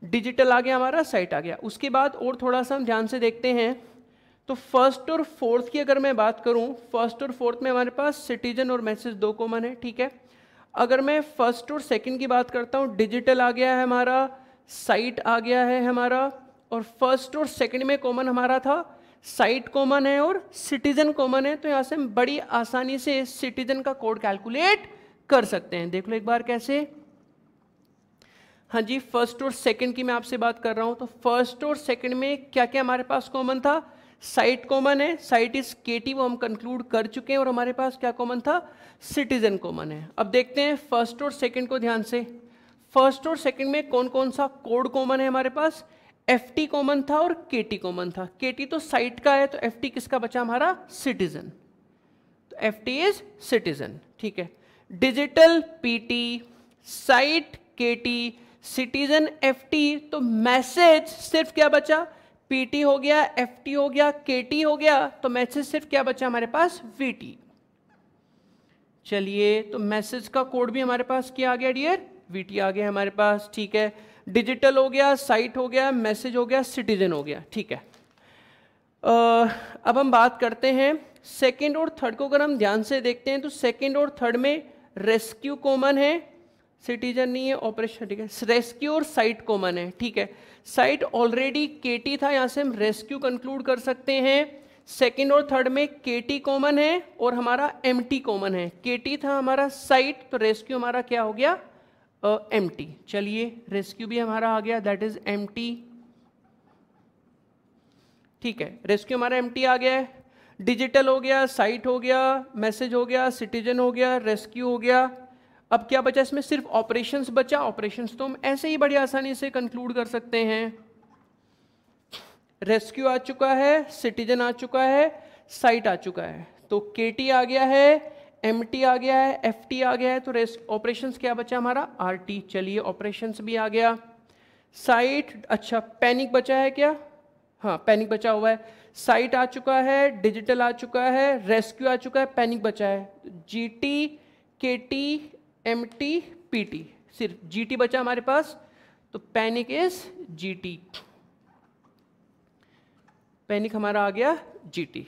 डिजिटल आ गया हमारा, साइट आ गया। उसके बाद और थोड़ा सा हम ध्यान से देखते हैं, तो फर्स्ट और फोर्थ की अगर मैं बात करूं, फर्स्ट और फोर्थ में हमारे पास सिटीजन और मैसेज दो कॉमन है, ठीक है। अगर मैं फर्स्ट और सेकंड की बात करता हूं, डिजिटल आ गया है हमारा, साइट आ गया है हमारा, और फर्स्ट और सेकंड में कॉमन हमारा था, साइट कॉमन है और सिटीजन कॉमन है। तो यहां से हम बड़ी आसानी से सिटीजन का कोड कैलकुलेट कर सकते हैं। देख लो एक बार कैसे, हाँ जी, फर्स्ट और सेकंड की मैं आपसे बात कर रहा हूं, तो फर्स्ट और सेकंड में क्या क्या हमारे पास कॉमन था, साइट कॉमन है, साइट इज KT, वो हम कंक्लूड कर चुके हैं, और हमारे पास क्या कॉमन था, सिटीजन कॉमन है। अब देखते हैं फर्स्ट और सेकंड को ध्यान से, फर्स्ट और सेकंड में कौन कौन सा कोड कॉमन है हमारे पास, FT कॉमन था और KT कॉमन था। KT तो साइट का है, तो FT किसका बचा हमारा, सिटीजन। तो FT इज सिटीजन, ठीक है। Digital PT, site KT, citizen FT, तो मैसेज सिर्फ क्या बचा, PT हो गया, FT हो गया, KT हो गया, तो मैसेज सिर्फ क्या बचा हमारे पास, VT। चलिए, तो मैसेज का कोड भी हमारे पास क्या आ गया डियर, VT आ गया हमारे पास, ठीक है। डिजिटल हो गया, साइट हो गया, मैसेज हो गया, सिटीजन हो गया, ठीक है। अब हम बात करते हैं सेकंड और थर्ड को। अगर हम ध्यान से देखते हैं तो सेकंड और थर्ड में रेस्क्यू कॉमन है, सिटीजन नहीं है, ऑपरेशन, ठीक है। रेस्क्यू और साइट कॉमन है, ठीक है। साइट ऑलरेडी KT था, यहां से हम रेस्क्यू कंक्लूड कर सकते हैं। सेकंड और थर्ड में KT कॉमन है और हमारा MT कॉमन है। KT था हमारा साइट, तो रेस्क्यू हमारा क्या हो गया, MT। चलिए, रेस्क्यू भी हमारा आ गया, दैट इज MT, ठीक है। रेस्क्यू हमारा MT आ गया है। डिजिटल हो गया, साइट हो गया, मैसेज हो गया, सिटीजन हो गया, रेस्क्यू हो गया। अब क्या बचा इसमें, सिर्फ ऑपरेशंस बचा। ऑपरेशंस तो हम ऐसे ही बड़ी आसानी से कंक्लूड कर सकते हैं। रेस्क्यू आ चुका है, सिटीजन आ चुका है, साइट आ चुका है, तो KT आ गया है, MT आ गया है, FT आ गया है, तो ऑपरेशंस क्या बचा हमारा, RT। चलिए, ऑपरेशंस भी आ गया। साइट, अच्छा पैनिक बचा है क्या, हाँ पैनिक बचा हुआ है। साइट आ चुका है, डिजिटल आ चुका है, रेस्क्यू आ चुका है, पैनिक बचा है। GT, KT, MT, PT, सिर्फ GT बचा हमारे पास, तो पैनिक इज GT। पैनिक हमारा आ गया GT।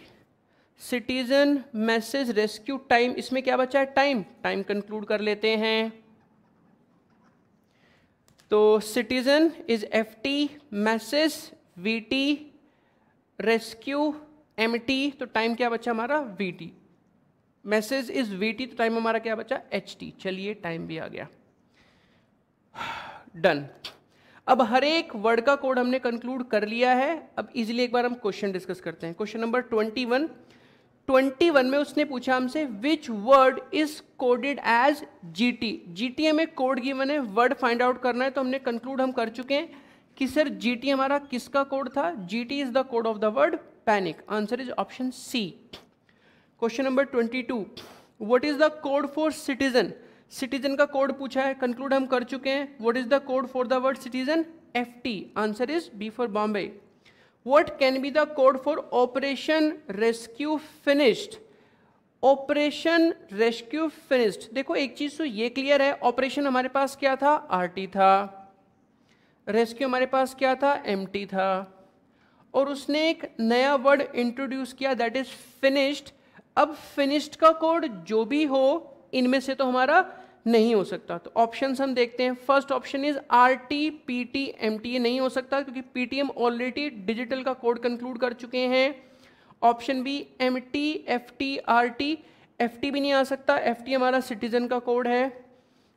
Citizen, message, rescue, time, इसमें क्या बचा है, टाइम। टाइम कंक्लूड कर लेते हैं, तो citizen is FT, message VT, rescue MT, तो टाइम क्या बचा हमारा VT, मैसेज इज VT, तो टाइम हमारा क्या बचा HT। चलिए टाइम भी आ गया, डन। अब हर एक वर्ड का कोड हमने कंक्लूड कर लिया है। अब इजीली एक बार हम क्वेश्चन डिस्कस करते हैं। क्वेश्चन नंबर 21 में उसने पूछा हमसे which word is coded as GT। GT हमें कोड गिवन है, वर्ड फाइंड आउट करना है, तो हमने कंक्लूड हम कर चुके हैं कि सर GT हमारा किसका कोड था, GT is the code of the word panic. Answer is option C। Question number 22, what is the code for citizen. Citizen का कोड पूछा है, कंक्लूड हम कर चुके हैं। What is the code for the word citizen, FT। Answer is B for Bombay. What can be the code for operation rescue finished. Operation rescue finished, देखो एक चीज तो ये क्लियर है, ऑपरेशन हमारे पास क्या था, RT था, रेस्क्यू हमारे पास क्या था, MT था, और उसने एक नया वर्ड इंट्रोड्यूस किया दैट इज फिनिश्ड। अब फिनिश्ड का कोड जो भी हो इनमें से तो हमारा नहीं हो सकता, तो ऑप्शंस हम देखते हैं। First option is RT, PT, MT। ये नहीं हो सकता क्योंकि PT हम ऑलरेडी डिजिटल का कोड कंक्लूड कर चुके हैं। Option B MT, FT, RT, FT भी नहीं आ सकता, FT हमारा सिटीजन का कोड है।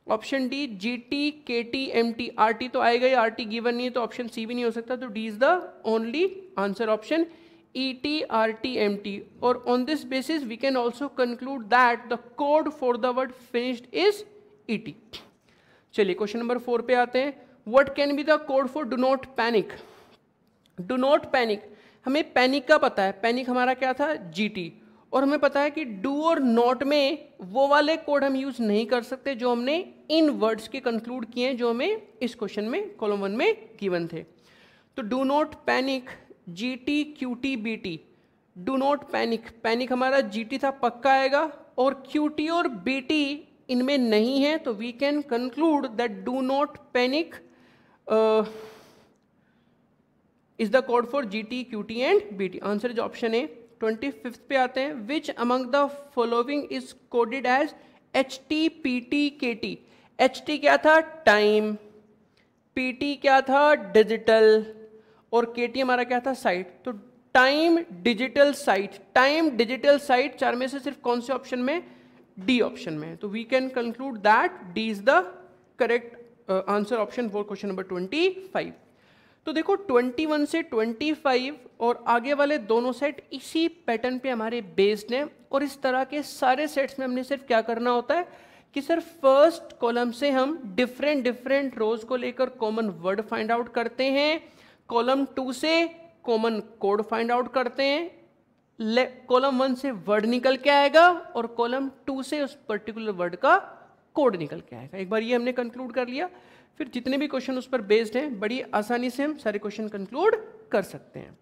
Option D GT, KT, MT, RT तो आएगा ही, RT गिवन नहीं है, तो ऑप्शन सी भी नहीं हो सकता, तो D is the only answer option, ET, RT, MT। और on this basis we can also conclude that the code for the word finished is ET। चलिए क्वेश्चन नंबर 4 पे आते हैं। What can be the code for do not panic. Do not panic, हमें panic का पता है, panic हमारा क्या था, GT, और हमें पता है कि डू और नॉट में वो वाले कोड हम यूज नहीं कर सकते जो हमने इन वर्ड्स के कंक्लूड किए हैं, जो हमें इस क्वेश्चन में कॉलम 1 में गिवन थे। तो do not panic, GT, QT, BT। Do not panic, panic हमारा GT था, पक्का आएगा, और QT और BT इनमें नहीं है, तो we can conclude that do not panic is the code for GT, QT and BT। Answer is option A. 25 पे आते हैं। Which among the following is coded as HT, PT, KT। HT क्या था, time, PT क्या था, digital, और KT हमारा क्या था, साइट। तो time, digital, site, time, digital, site, चार में से सिर्फ कौन से ऑप्शन में, D ऑप्शन में। तो we can conclude that D is the correct answer option for question number 25। तो देखो 21 से 25 और आगे वाले दोनों सेट इसी पैटर्न पे हमारे बेस्ड हैं, और इस तरह के सारे सेट्स में हमने सिर्फ क्या करना होता है कि सर फर्स्ट कॉलम से हम डिफरेंट रोज को लेकर कॉमन वर्ड फाइंड आउट करते हैं, कॉलम 2 से कॉमन कोड फाइंड आउट करते हैं, कॉलम 1 से वर्ड निकल के आएगा और कॉलम 2 से उस पर्टिकुलर वर्ड का कोड निकल के आएगा। एक बार ये हमने कंक्लूड कर लिया, फिर जितने भी क्वेश्चन उस पर बेस्ड हैं बड़ी आसानी से हम सारे क्वेश्चन कंक्लूड कर सकते हैं।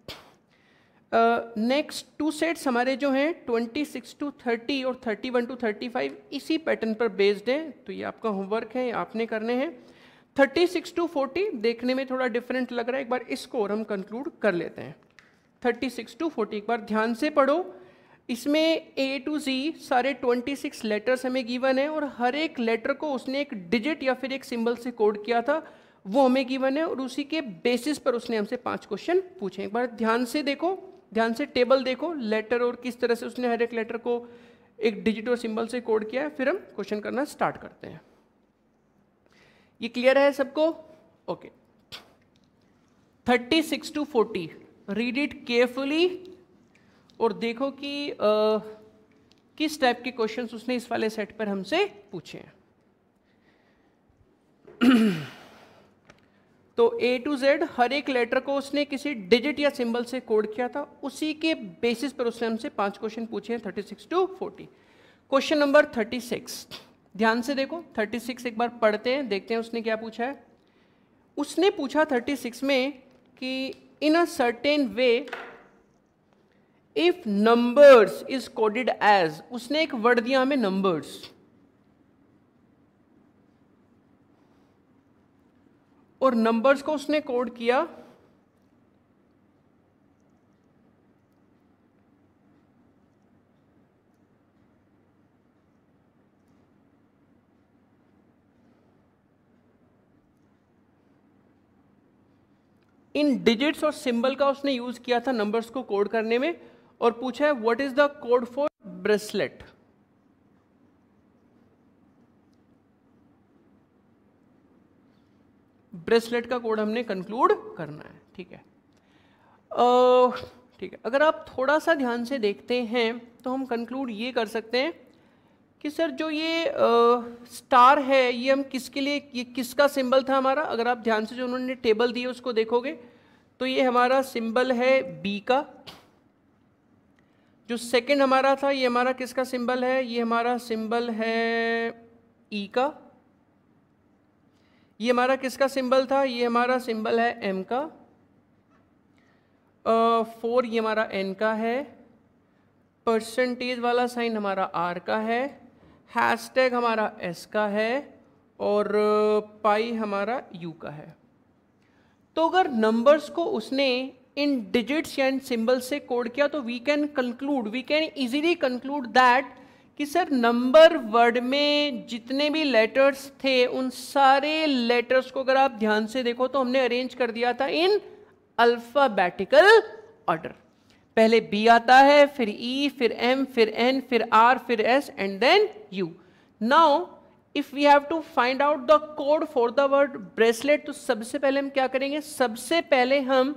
नेक्स्ट 2 सेट्स हमारे जो हैं 26 to 30 और 31 to 35 इसी पैटर्न पर बेस्ड हैं, तो ये आपका होमवर्क है, आपने करने हैं। 36 to 40 देखने में थोड़ा डिफरेंट लग रहा है, एक बार इसको और हम कंक्लूड कर लेते हैं। 36 to 40 एक बार ध्यान से पढ़ो। इसमें A to Z सारे 26 लेटर्स हमें गिवन है, और हर एक लेटर को उसने एक डिजिट या फिर एक सिंबल से कोड किया था, वो हमें गिवन है, और उसी के बेसिस पर उसने हमसे 5 क्वेश्चन पूछे। एक बार ध्यान से देखो, ध्यान से टेबल देखो, लेटर और किस तरह से उसने हर एक लेटर को एक डिजिट और सिंबल से कोड किया है, फिर हम क्वेश्चन करना स्टार्ट करते हैं। ये क्लियर है सबको? Okay. 36 to 40 read it carefully और देखो कि किस टाइप के क्वेश्चंस उसने इस वाले सेट पर हमसे पूछे हैं। तो A to Z हर एक लेटर को उसने किसी डिजिट या सिंबल से कोड किया था, उसी के बेसिस पर उसने हमसे 5 क्वेश्चन पूछे हैं 36 to 40। क्वेश्चन नंबर 36 ध्यान से देखो, 36 एक बार पढ़ते हैं, देखते हैं उसने क्या पूछा है। उसने पूछा 36 में कि in a certain way if numbers is coded as, उसने एक वर्ड दिया हमें नंबर्स, और नंबर्स को उसने कोड किया इन डिजिट्स और सिंबल का उसने यूज किया था नंबर्स को कोड करने में, और पूछा है what is the code for bracelet. Bracelet का कोड हमने कंक्लूड करना है, ठीक है। ठीक है, अगर आप थोड़ा सा ध्यान से देखते हैं तो हम कंक्लूड ये कर सकते हैं कि सर जो ये स्टार है ये हम किसके लिए, ये किसका सिंबल था हमारा। अगर आप ध्यान से जो उन्होंने टेबल दी है उसको देखोगे तो ये हमारा सिंबल है बी का। जो सेकंड हमारा था ये हमारा किसका सिंबल है, ये हमारा सिंबल है ई का। ये हमारा किसका सिंबल था, ये हमारा सिंबल है एम का। 4 ये हमारा एन का है। परसेंटेज वाला साइन हमारा आर का है। हैशटैग हमारा एस का है। और पाई हमारा यू का है। तो अगर नंबर्स को उसने इन डिजिट्स या इन सिंबल से कोड किया तो we can easily conclude that कि सर नंबर वर्ड में जितने भी लेटर्स थे उन सारे लेटर्स को अगर आप ध्यान से देखो तो हमने अरेंज कर दिया था इन अल्फाबेटिकल ऑर्डर। पहले बी आता है, फिर ई, फिर एम, फिर एन, फिर आर, फिर S and then U. Now if we have to find out the code for the word bracelet, तो सबसे पहले हम क्या करेंगे, सबसे पहले हम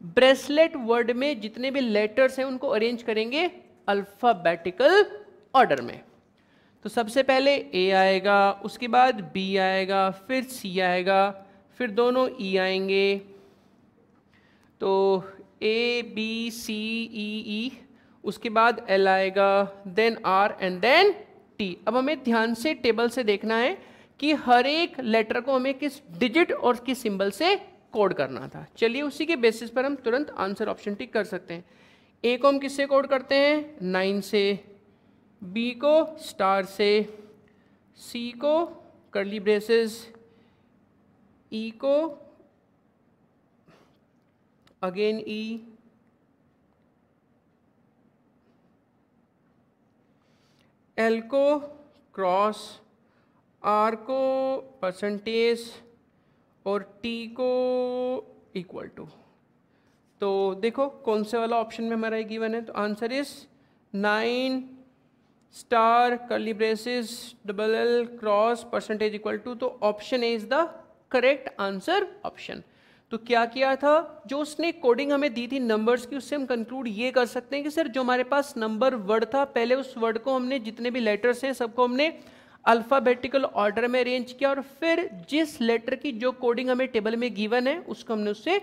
ब्रेसलेट वर्ड में जितने भी लेटर्स हैं उनको अरेंज करेंगे अल्फाबेटिकल ऑर्डर में। तो सबसे पहले ए आएगा, उसके बाद बी आएगा, फिर सी आएगा, फिर दोनों ई आएंगे। तो ए बी सी ई ई, उसके बाद एल आएगा, then R and then T. अब हमें ध्यान से टेबल से देखना है कि हर एक लेटर को हमें किस डिजिट और किस सिंबल से कोड करना था। चलिए उसी के बेसिस पर हम तुरंत आंसर ऑप्शन टिक कर सकते हैं। ए को हम किससे कोड करते हैं, 9 से, बी को स्टार से, सी को कर्ली ब्रेसेस, ई को अगेन ई, एल को क्रॉस, आर को परसेंटेज और टी को इक्वल टू। तो देखो कौन से वाला ऑप्शन में हमारा गिवन है, तो answer is 9 star curly braces double L cross percentage equal to. तो option A is the correct answer option. तो क्या किया था, जो उसने कोडिंग हमें दी थी नंबर्स की, उससे हम कंक्लूड ये कर सकते हैं कि सर जो हमारे पास नंबर वर्ड था, पहले उस वर्ड को हमने जितने भी लेटर्स हैं सबको हमने अल्फाबेटिकल ऑर्डर में अरेंज किया, और फिर जिस लेटर की जो कोडिंग हमें टेबल में गिवन है उसको हमने उससे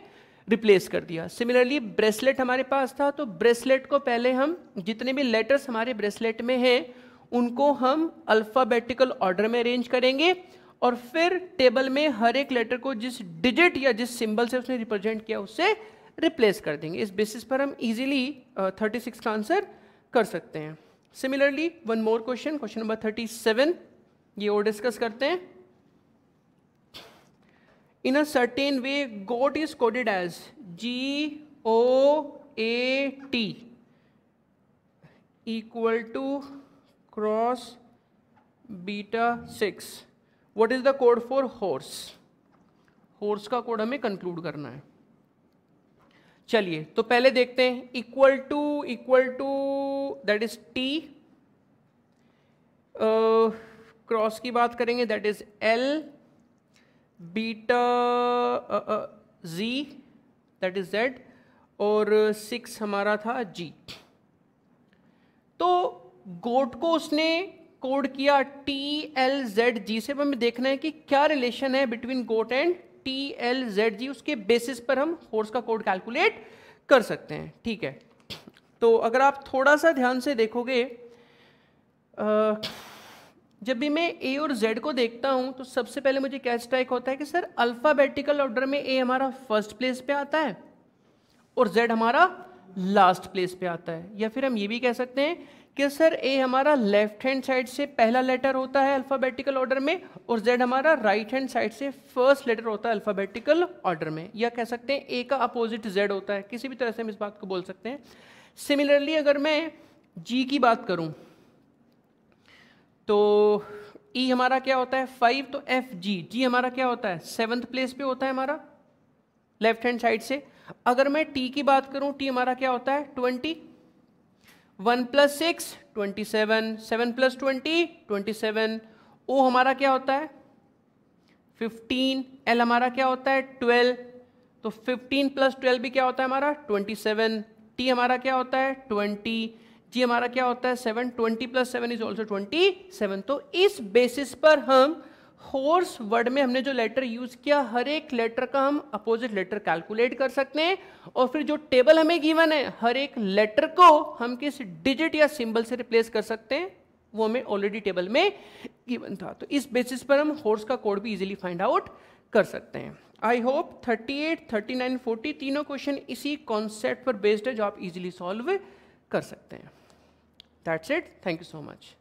रिप्लेस कर दिया। सिमिलरली ब्रेसलेट हमारे पास था, तो ब्रेसलेट को पहले हम जितने भी लेटर्स हमारे ब्रेसलेट में हैं उनको हम अल्फाबेटिकल ऑर्डर में अरेंज करेंगे, और फिर टेबल में हर एक लेटर को जिस डिजिट या जिस सिंबल से उसने रिप्रेजेंट किया उससे रिप्लेस कर देंगे। इस बेसिस पर हम इजीली 36 का आंसर कर सकते हैं। Similarly one more question, question number 37, ये और डिस्कस करते हैं। In a certain way goat is coded as GOAT equal to cross beta 6। What is the code for horse. Horse का कोड हमें कंक्लूड करना है। चलिए तो पहले देखते हैं, equal to that is T, cross की बात करेंगे that is L, beta Z that is Z, और 6 हमारा था G। तो गोट को उसने कोड किया TLZG से। हमें देखना है कि क्या रिलेशन है बिटवीन गोट एंड TLZG, उसके बेसिस पर हम हॉर्स का कोड कैलकुलेट कर सकते हैं, ठीक है। तो अगर आप थोड़ा सा ध्यान से देखोगे, जब भी मैं ए और जेड को देखता हूं तो सबसे पहले मुझे क्या स्ट्राइक होता है कि सर अल्फाबेटिकल ऑर्डर में ए हमारा फर्स्ट प्लेस पे आता है और जेड हमारा लास्ट प्लेस पे आता है। या फिर हम ये भी कह सकते हैं कि सर ए हमारा लेफ्ट हैंड साइड से पहला लेटर होता है अल्फाबेटिकल ऑर्डर में, और जेड हमारा राइट हैंड साइड से फर्स्ट लेटर होता है अल्फाबेटिकल ऑर्डर में। या कह सकते हैं ए का अपोजिट जेड होता है, किसी भी तरह से हम इस बात को बोल सकते हैं। सिमिलरली अगर मैं जी की बात करूं तो ई हमारा क्या होता है 5, तो एफ जी, जी हमारा क्या होता है 7th प्लेस पे होता है हमारा, लेफ्ट हैंड साइड से। अगर मैं टी की बात करूं, टी हमारा क्या होता है 20, 1 + 6 27, 7 + 20 27, ओ हमारा क्या होता है 15, एल हमारा क्या होता है 12, तो 15 + 12 भी क्या होता है हमारा 27, टी हमारा क्या होता है 20, जी हमारा क्या होता है 7, 20 + 7 इज ऑल्सो 27। तो इस बेसिस पर हम हॉर्स वर्ड में हमने जो लेटर यूज किया, हर एक लेटर का हम अपोजिट लेटर कैलकुलेट कर सकते हैं, और फिर जो टेबल हमें गिवन है हर एक लेटर को हम किस डिजिट या सिंबल से रिप्लेस कर सकते हैं, वो हमें ऑलरेडी टेबल में गिवन था। तो इस बेसिस पर हम हॉर्स का कोड भी इजीली फाइंड आउट कर सकते हैं। आई होप 38, 39, 40 तीनों क्वेश्चन इसी कॉन्सेप्ट पर बेस्ड है जो आप इजीली सॉल्व कर सकते हैं। That's it, thank you so much.